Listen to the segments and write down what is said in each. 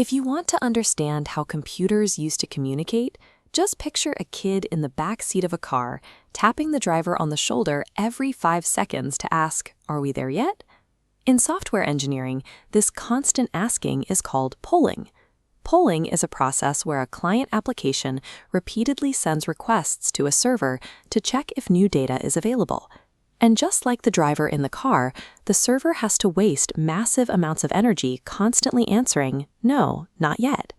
If you want to understand how computers used to communicate, just picture a kid in the back seat of a car tapping the driver on the shoulder every 5 seconds to ask, "Are we there yet?" In software engineering, this constant asking is called polling. Polling is a process where a client application repeatedly sends requests to a server to check if new data is available. And just like the driver in the car, the server has to waste massive amounts of energy constantly answering, "No, not yet."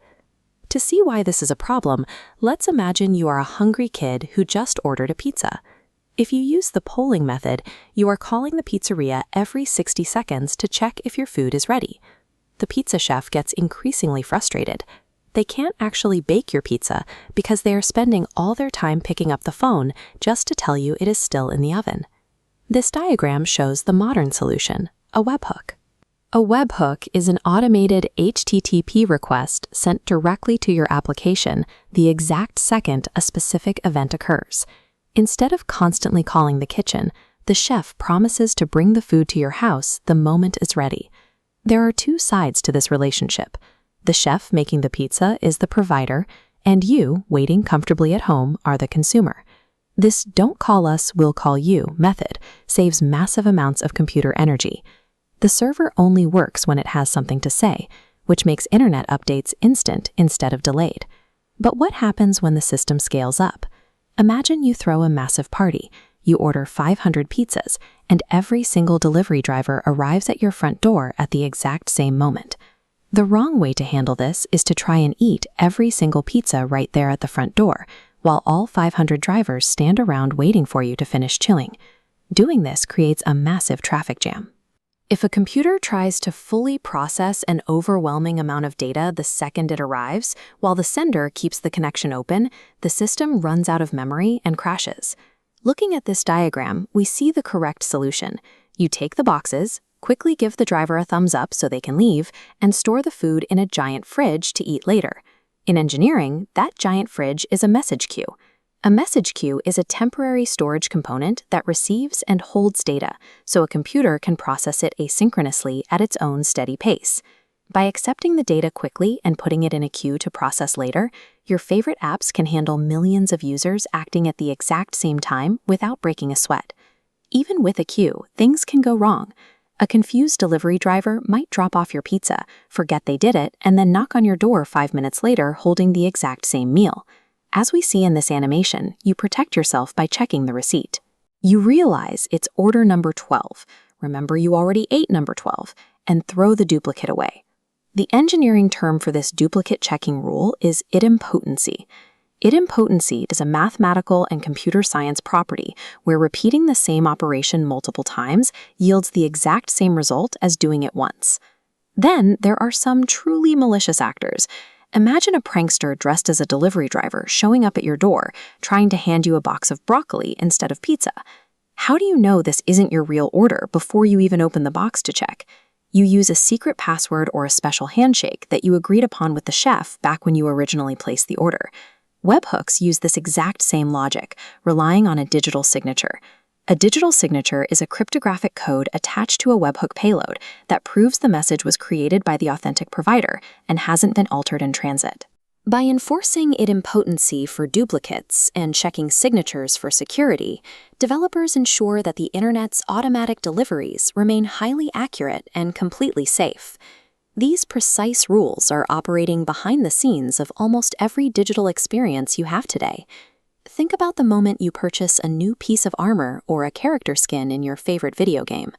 To see why this is a problem, let's imagine you are a hungry kid who just ordered a pizza. If you use the polling method, you are calling the pizzeria every 60 seconds to check if your food is ready. The pizza chef gets increasingly frustrated. They can't actually bake your pizza because they are spending all their time picking up the phone just to tell you it is still in the oven. This diagram shows the modern solution, a webhook. A webhook is an automated HTTP request sent directly to your application the exact second a specific event occurs. Instead of constantly calling the kitchen, the chef promises to bring the food to your house the moment it's ready. There are two sides to this relationship. The chef making the pizza is the provider, and you, waiting comfortably at home, are the consumer. This "don't call us, we'll call you" method saves massive amounts of computer energy. The server only works when it has something to say, which makes internet updates instant instead of delayed. But what happens when the system scales up? Imagine you throw a massive party. You order 500 pizzas, and every single delivery driver arrives at your front door at the exact same moment. The wrong way to handle this is to try and eat every single pizza right there at the front door, while all 500 drivers stand around waiting for you to finish chilling. Doing this creates a massive traffic jam. If a computer tries to fully process an overwhelming amount of data the second it arrives, while the sender keeps the connection open, the system runs out of memory and crashes. Looking at this diagram, we see the correct solution. You take the boxes, quickly give the driver a thumbs up so they can leave, and store the food in a giant fridge to eat later. In engineering, that giant fridge is a message queue. A message queue is a temporary storage component that receives and holds data, so a computer can process it asynchronously at its own steady pace. By accepting the data quickly and putting it in a queue to process later, your favorite apps can handle millions of users acting at the exact same time without breaking a sweat. Even with a queue, things can go wrong. A confused delivery driver might drop off your pizza, forget they did it, and then knock on your door 5 minutes later holding the exact same meal. As we see in this animation, you protect yourself by checking the receipt. You realize it's order number 12, remember you already ate number 12, and throw the duplicate away. The engineering term for this duplicate checking rule is idempotency. Idempotency is a mathematical and computer science property where repeating the same operation multiple times yields the exact same result as doing it once. Then there are some truly malicious actors. Imagine a prankster dressed as a delivery driver showing up at your door, trying to hand you a box of broccoli instead of pizza. How do you know this isn't your real order before you even open the box to check? You use a secret password or a special handshake that you agreed upon with the chef back when you originally placed the order. Webhooks use this exact same logic, relying on a digital signature. A digital signature is a cryptographic code attached to a webhook payload that proves the message was created by the authentic provider and hasn't been altered in transit. By enforcing idempotency for duplicates and checking signatures for security, developers ensure that the Internet's automatic deliveries remain highly accurate and completely safe. These precise rules are operating behind the scenes of almost every digital experience you have today. Think about the moment you purchase a new piece of armor or a character skin in your favorite video game.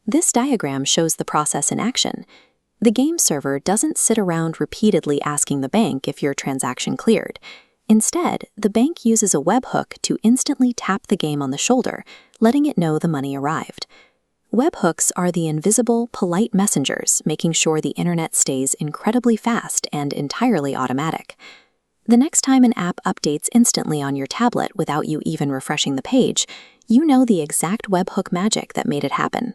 This diagram shows the process in action. The game server doesn't sit around repeatedly asking the bank if your transaction cleared. Instead, the bank uses a webhook to instantly tap the game on the shoulder, letting it know the money arrived. Webhooks are the invisible, polite messengers, making sure the internet stays incredibly fast and entirely automatic. The next time an app updates instantly on your tablet without you even refreshing the page, you know the exact webhook magic that made it happen.